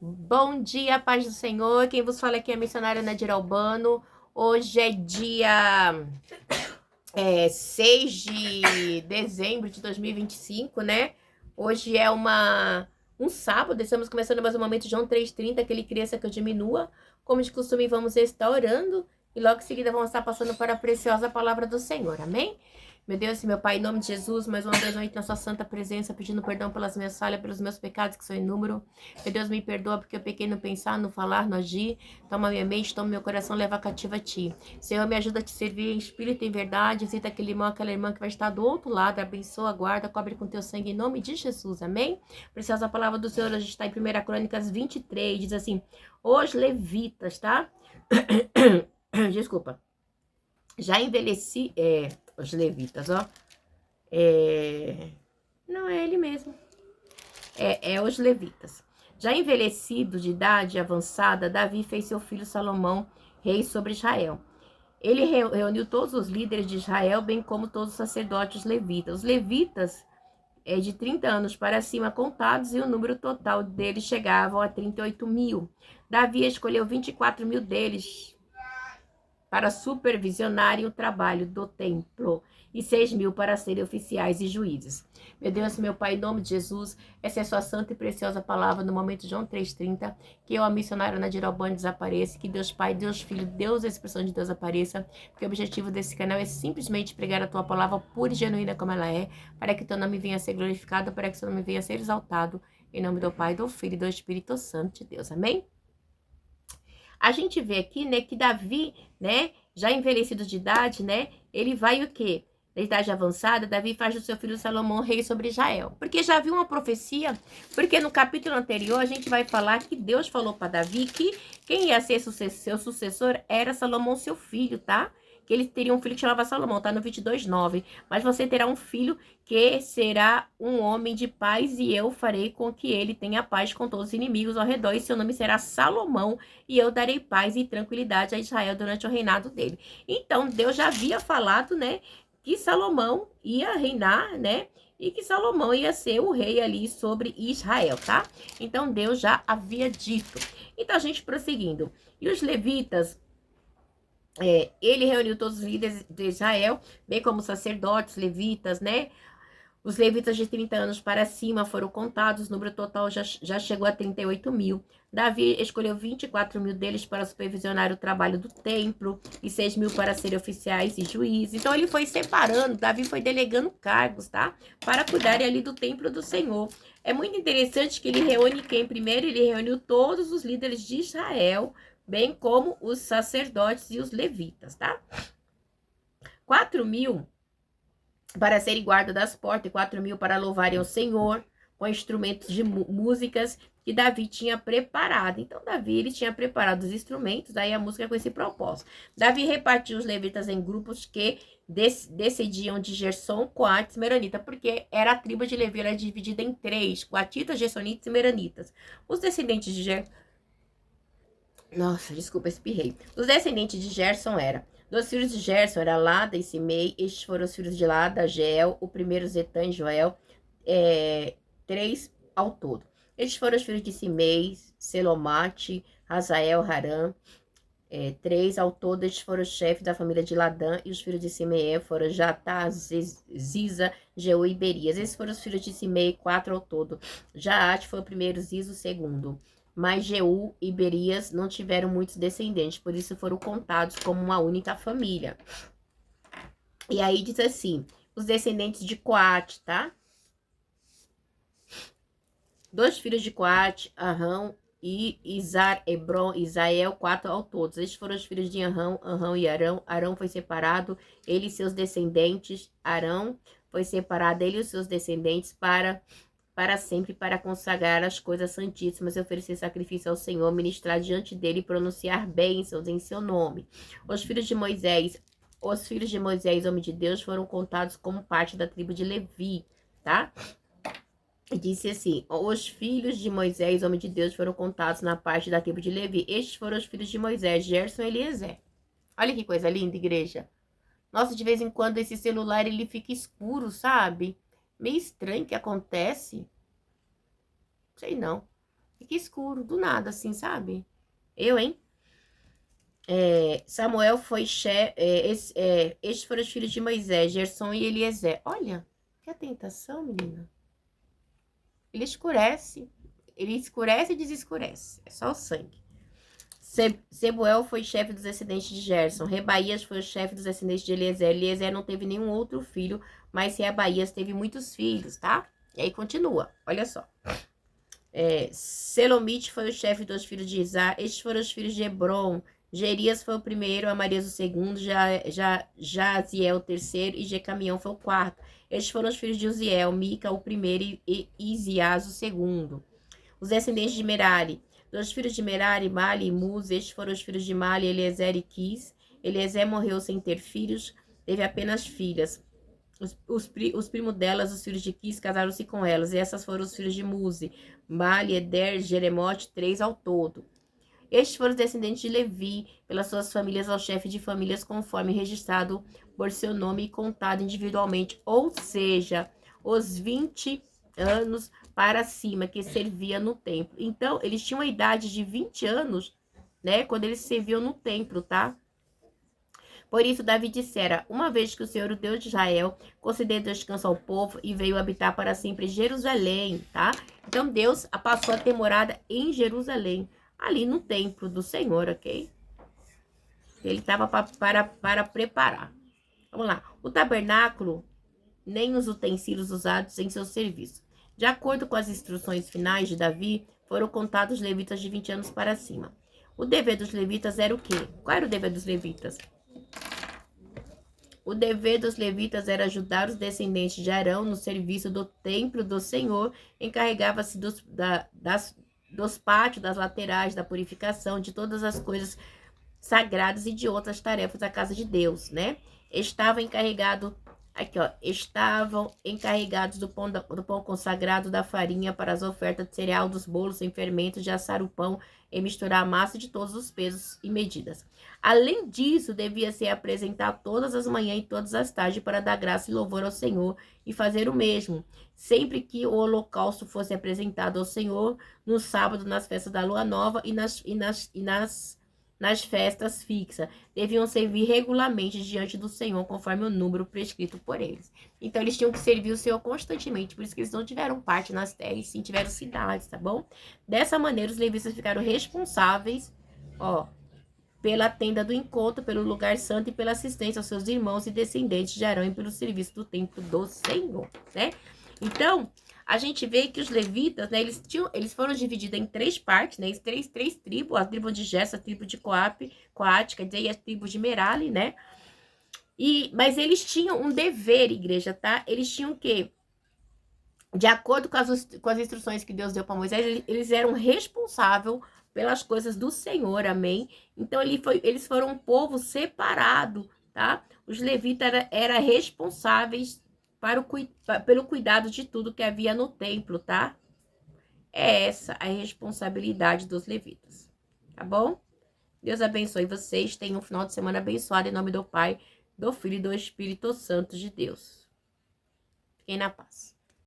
Bom dia, paz do Senhor. Quem vos fala aqui é a missionária Nadir Albano. Hoje é dia 6 de dezembro de 2025, né? Hoje é um sábado, estamos começando mais um momento, João 3:30, aquele criança que eu diminua. Como de costume, vamos estar orando e logo em seguida vamos estar passando para a preciosa palavra do Senhor, amém? Meu Deus e meu Pai, em nome de Jesus, mais uma vez eu entro na sua santa presença, pedindo perdão pelas minhas falhas, pelos meus pecados que são em número. Meu Deus, me perdoa porque eu pequei no pensar, no falar, no agir. Toma minha mente, toma meu coração, leva cativo a ti. Senhor, me ajuda a te servir em espírito e em verdade. Visita aquele irmão, aquela irmã que vai estar do outro lado. Abençoa, guarda, cobre com teu sangue em nome de Jesus. Amém? Preciosa palavra do Senhor, a gente está em 1 Crônicas 23. Diz assim: os levitas, tá? Desculpa. Já envelheci. Os levitas, ó. Não é ele mesmo. É os levitas. Já envelhecido de idade avançada, Davi fez seu filho Salomão rei sobre Israel. Ele reuniu todos os líderes de Israel, bem como todos os sacerdotes levitas. Os levitas de 30 anos para cima contados, e o número total deles chegava a 38 mil. Davi escolheu 24 mil deles para supervisionarem o trabalho do templo e 6 mil para serem oficiais e juízes. Meu Deus, meu Pai, em nome de Jesus, essa é a sua santa e preciosa palavra no momento de João 3:30, que eu, a missionária Nadir Albano, desapareça, que Deus Pai, Deus Filho, Deus, a expressão de Deus apareça, porque o objetivo desse canal é simplesmente pregar a tua palavra pura e genuína como ela é, para que teu nome venha a ser glorificado, para que teu nome venha a ser exaltado, em nome do Pai, do Filho e do Espírito Santo de Deus. Amém? A gente vê aqui, né, que Davi, né, já envelhecido de idade, né, ele vai o quê? Da idade avançada, Davi faz do seu filho Salomão rei sobre Israel. Porque já viu uma profecia? Porque no capítulo anterior a gente vai falar que Deus falou para Davi que quem ia ser seu sucessor era Salomão, seu filho, tá? Que ele teria um filho que chamava Salomão, tá no 22:9. Mas você terá um filho que será um homem de paz, e eu farei com que ele tenha paz com todos os inimigos ao redor, e seu nome será Salomão, e eu darei paz e tranquilidade a Israel durante o reinado dele. Então, Deus já havia falado, né, que Salomão ia reinar, né, e que Salomão ia ser o rei ali sobre Israel, tá? Então, Deus já havia dito. Então, a gente prosseguindo. E os levitas, ele reuniu todos os líderes de Israel, bem como os sacerdotes, levitas, né? Os levitas de 30 anos para cima foram contados, o número total já chegou a 38 mil. Davi escolheu 24 mil deles para supervisionar o trabalho do templo e 6 mil para serem oficiais e juízes. Então ele foi separando, Davi foi delegando cargos, tá? Para cuidarem ali do templo do Senhor. É muito interessante que ele reúne quem? Primeiro ele reuniu todos os líderes de Israel, bem como os sacerdotes e os levitas, tá? 4 mil para serem guarda das portas, e 4 mil para louvarem o Senhor, com instrumentos de músicas que Davi tinha preparado. Então, Davi, ele tinha preparado os instrumentos, daí a música com esse propósito. Davi repartiu os levitas em grupos que descendiam de Gerson, Coates e Meronita, porque era a tribo de Levi, era dividida em 3, Coatitas, Gersonitas e Meronitas. Os descendentes de Nossa, desculpa, espirrei. Os descendentes de Gerson eram: dos filhos de Gerson era Lada e Simei. Estes foram os filhos de Lada, Geel, o primeiro Zetã e Joel, 3 ao todo. Estes foram os filhos de Simei, Selomate, Hazael, Haran, 3 ao todo. Estes foram os chefes da família de Ladã, e os filhos de Simei foram Jatá, Ziza, Jeú e Berias. Esses foram os filhos de Simei, 4 ao todo. Jaate foi o primeiro, Ziza o segundo. Mas Jeú e Berias não tiveram muitos descendentes, por isso foram contados como uma única família. E aí diz assim, os descendentes de Coate, tá? 2 filhos de Coate, Arão e Izar, Hebron, Isael, 4 ao todos. Estes foram os filhos de Arão, Arão e Arão. Arão foi separado, ele e seus descendentes. Arão foi separado, ele e os seus descendentes para sempre, para consagrar as coisas santíssimas e oferecer sacrifício ao Senhor, ministrar diante dele e pronunciar bênçãos em seu nome. Os filhos de Moisés, homem de Deus, foram contados como parte da tribo de Levi, tá? E disse assim: os filhos de Moisés, homem de Deus, foram contados na parte da tribo de Levi. Estes foram os filhos de Moisés, Gerson e Eliezer. Olha que coisa linda, igreja. Nossa, de vez em quando esse celular ele fica escuro, sabe? Meio estranho que acontece. Sei não. Fica escuro, do nada, assim, sabe? Eu, hein? Samuel foi chefe. Estes foram os filhos de Moisés, Gerson e Eliezer. Olha, que a tentação, menina. Ele escurece. Ele escurece e desescurece. É só o sangue. Sebuel foi chefe dos descendentes de Gerson. Rebaías foi o chefe dos descendentes de Eliezer. Eliezer não teve nenhum outro filho, mas Rebaías teve muitos filhos, tá? E aí continua, olha só. Selomite foi o chefe dos filhos de Isá. Estes foram os filhos de Hebron. Gerias foi o primeiro, Amarias o segundo, Jaziel o terceiro e Jecamião foi o quarto. Estes foram os filhos de Uziel, Mica o primeiro e Isias o segundo. Os descendentes de Merari. Dos filhos de Merari, Mali e Muz. Estes foram os filhos de Mali, Eliezer e Quis. Eliezer morreu sem ter filhos, teve apenas filhas. Os primos delas, os filhos de Quis, casaram-se com elas. E essas foram os filhos de Muzi, Mali, Eder, Jeremote, 3 ao todo. Estes foram os descendentes de Levi, pelas suas famílias, ao chefe de famílias, conforme registrado por seu nome e contado individualmente. Ou seja, os 20 anos para cima que servia no templo. Então, eles tinham a idade de 20 anos, né? Quando eles serviam no templo, tá? Por isso, Davi dissera: uma vez que o Senhor, o Deus de Israel, concedeu descanso ao povo e veio habitar para sempre em Jerusalém, tá? Então, Deus passou a ter morada em Jerusalém, ali no templo do Senhor, ok? Ele estava para preparar. Vamos lá. O tabernáculo, nem os utensílios usados em seu serviço. De acordo com as instruções finais de Davi, foram contados os levitas de 20 anos para cima. O dever dos levitas era o quê? Qual era o dever dos levitas? O dever dos levitas era ajudar os descendentes de Arão no serviço do templo do Senhor, encarregava-se dos pátios, das laterais, da purificação, de todas as coisas sagradas e de outras tarefas da casa de Deus, né? Estavam encarregados do pão consagrado, da farinha para as ofertas de cereal, dos bolos sem fermento, de assar o pão e misturar a massa de todos os pesos e medidas. Além disso, devia ser apresentado todas as manhãs e todas as tardes para dar graça e louvor ao Senhor e fazer o mesmo, sempre que o holocausto fosse apresentado ao Senhor, no sábado, nas festas da lua nova e nas festas fixas. Deviam servir regularmente diante do Senhor, conforme o número prescrito por eles. Então, eles tinham que servir o Senhor constantemente, por isso que eles não tiveram parte nas terras, sim tiveram cidades, tá bom? Dessa maneira, os levitas ficaram responsáveis, pela tenda do encontro, pelo lugar santo e pela assistência aos seus irmãos e descendentes de Arão e pelo serviço do templo do Senhor, né? Então, a gente vê que os levitas, né, eles foram divididos em 3 partes, né, três tribos, a tribo de Gerson, a tribo de Coate, quer dizer, e a tribo de Merari, né? Mas eles tinham um dever, igreja, tá? Eles tinham o quê? De acordo com as instruções que Deus deu para Moisés, eles eram responsáveis pelas coisas do Senhor, amém? Então, eles foram um povo separado, tá? Os levitas eram responsáveis pelo cuidado de tudo que havia no templo, tá? É essa a responsabilidade dos levitas, tá bom? Deus abençoe vocês, tenham um final de semana abençoado em nome do Pai, do Filho e do Espírito Santo de Deus. Fiquem na paz.